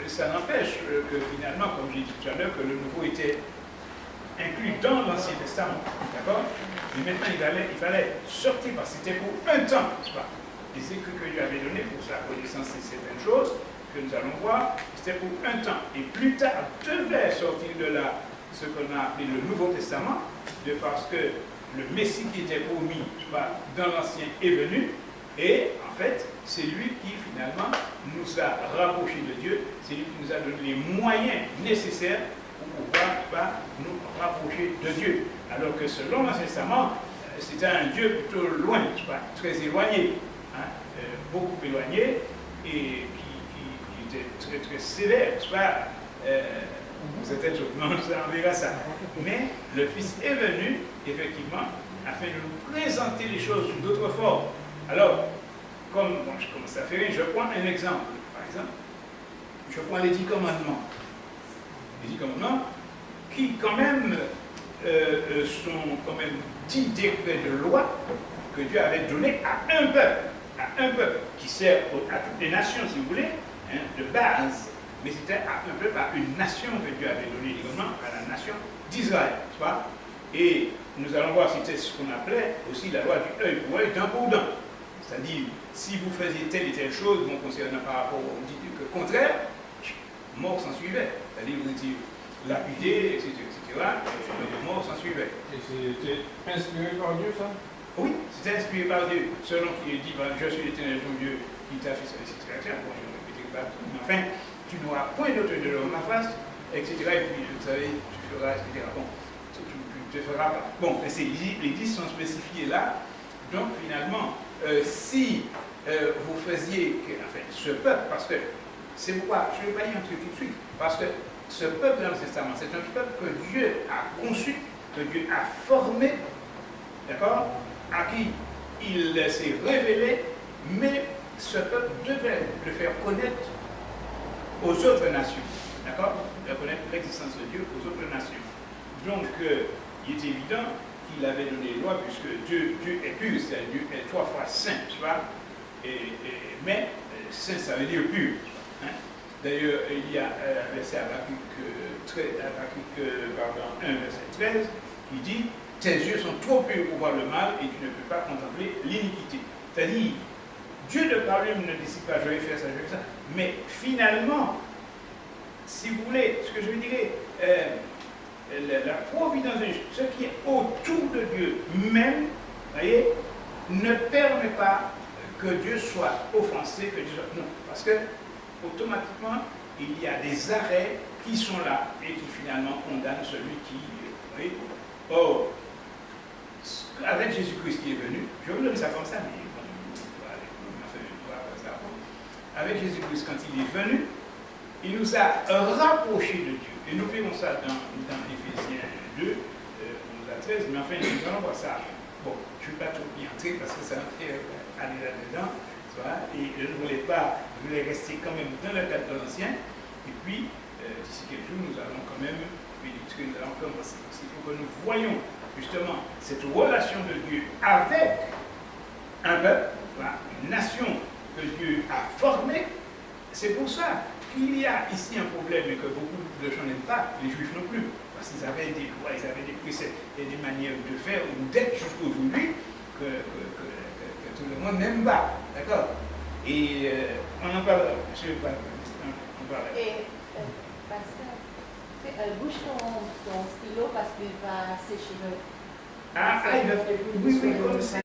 ça n'empêche que finalement, comme j'ai dit tout à l'heure, que le nouveau était inclus dans l'Ancien Testament. D'accord? Mais maintenant, il fallait sortir, parce que c'était pour un temps, n'est-ce pas? Les écrits que Dieu avait donnés pour sa connaissance de certaines choses que nous allons voir, c'était pour un temps. Et plus tard, devait sortir de là ce qu'on a appelé le Nouveau Testament, parce que le Messie qui était promis dans l'Ancien est venu, et en fait, c'est lui qui finalement nous a rapprochés de Dieu, c'est lui qui nous a donné les moyens nécessaires pour pouvoir nous rapprocher de Dieu. Alors que selon l'Ancien Testament, c'était un Dieu plutôt loin, très éloigné, beaucoup éloigné, et qui était très très sévère, peut-être on verra ça. Mais le Fils est venu, effectivement, afin de nous présenter les choses sous d'autres formes. Alors, comme je commence à faire, je prends un exemple. Par exemple, je prends les 10 commandements. Les 10 commandements qui, quand même, sont quand même 10 décrets de loi que Dieu avait donnés à un peuple qui sert à toutes les nations, si vous voulez, de base. Mais c'était à un peuple, à une nation que Dieu avait donné les commandements, à la nation d'Israël. Et nous allons voir, c'était ce qu'on appelait aussi la loi du œil pour œil, dent pour dent. C'est-à-dire, si vous faisiez telle et telle chose, concernant par rapport au contraire, mort s'en suivait. C'est-à-dire, vous étiez lapidé, etc. Et mort s'en suivait. Et c'était inspiré par Dieu, ça? Oui, c'était inspiré par Dieu. Selon qui dit, je suis l'Éternel ton Dieu qui t'a fait ça, etc. Bon, je ne répétais pas tout. Mais enfin, tu n'auras point d'autre de l'homme à face, etc. Et puis, vous savez, tu feras, etc. Bon, tu ne feras pas. Bon, les 10 sont spécifiés là. Donc, finalement, si vous faisiez, ce peuple, parce que c'est pourquoi, je ne vais pas y entrer tout de suite, parce que ce peuple dans le Testament, c'est un peuple que Dieu a conçu, que Dieu a formé, d'accord, à qui il s'est révélé, mais ce peuple devait le faire connaître aux autres nations, d'accord, de connaître l'existence de Dieu aux autres nations. Donc, il est évident qu'il avait donné les lois, puisque Dieu est pur, c'est-à-dire Dieu est 3 fois saint, tu vois. Mais saint, ça veut dire pur. D'ailleurs, il y a un verset Habakkuk 1, verset 13, qui dit « Tes yeux sont trop purs pour voir le mal et tu ne peux pas contempler l'iniquité. » C'est-à-dire, Dieu de par lui-même ne décide pas « je vais faire ça, je vais faire ça ». Mais finalement, si vous voulez, ce que je veux dire, la providence de Dieu, ce qui est autour de Dieu même, voyez, ne permet pas que Dieu soit offensé, que Dieu soit... Non, parce que automatiquement, il y a des arrêts qui sont là et qui finalement condamnent celui qui... voyez. Or, avec Jésus-Christ qui est venu, je vais vous donner ça comme ça, mais avec Jésus-Christ, quand il est venu, il nous a rapprochés de Dieu. Et nous verrons ça dans Éphésiens 2, 11 à 13, mais enfin, nous allons voir ça. Bon, je ne vais pas trop y entrer parce que ça va faire aller là-dedans. Et je ne voulais pas, je voulais rester quand même dans le cadre de l'Ancien. Et puis, d'ici quelques jours, nous allons quand même méditer, nous allons commencer. Parce qu'il faut que nous voyions justement cette relation de Dieu avec un peuple, une nation que Dieu a formée. C'est pour ça qu'il y a ici un problème et que beaucoup de gens n'aiment pas, les Juifs non plus. Parce qu'ils avaient des lois, ils avaient des préceptes et des manières de faire ou d'être jusqu'aujourd'hui que tout le monde n'aime pas. D'accord? Et on en parle, je ne sais pas, on parle. Et, Pasteur, bouge ton stylo parce qu'il va sécher le... Oui, comme ça.